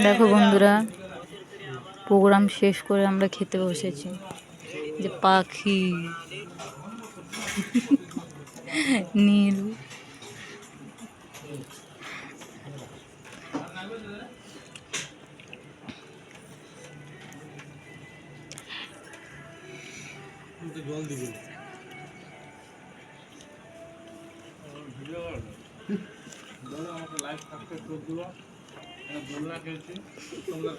দেখো বন্ধুরা, প্রোগ্রাম শেষ করে আমরা খেতে বসেছি। যে পাখি নীল জল দিবি আমাকে লাইভ থাকতে চোখগুলো দোলনা খেলছি তোমরা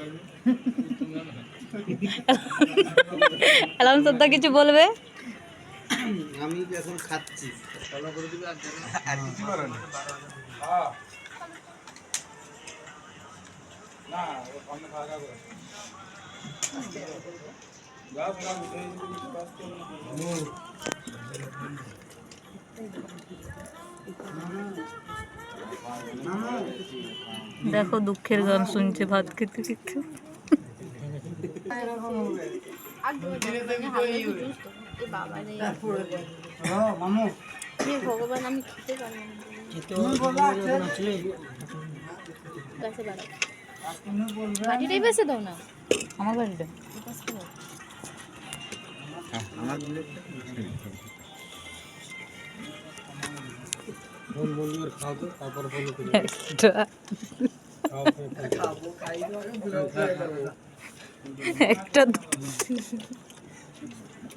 এলাম শ্রদ্ধা কিছু বলবে? আমি এখন খাচ্ছি ফলো করে দিবে আর কিছু পারো না। না ও সামনে খাওয়া দাওয়া করে যাও যাও এই কিছু কাজ করো না। দেখো দুঃখের গান শুনছে ভাত খেতে খেতে। ভগবান আমি খেতে পারলাম বাড়িটাই বেঁচে দাও না। আমার বাড়িটা আমার ফোন বন্ধ করে খাও তো তারপর ফলো করে খাবো খাইবো আগে ব্লগ করে দেবো একটা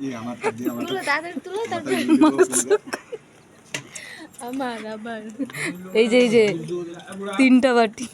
এই আমার দি আমার তুলো তাদের তুলো তারপর আমার এই যে 3টা বাটি।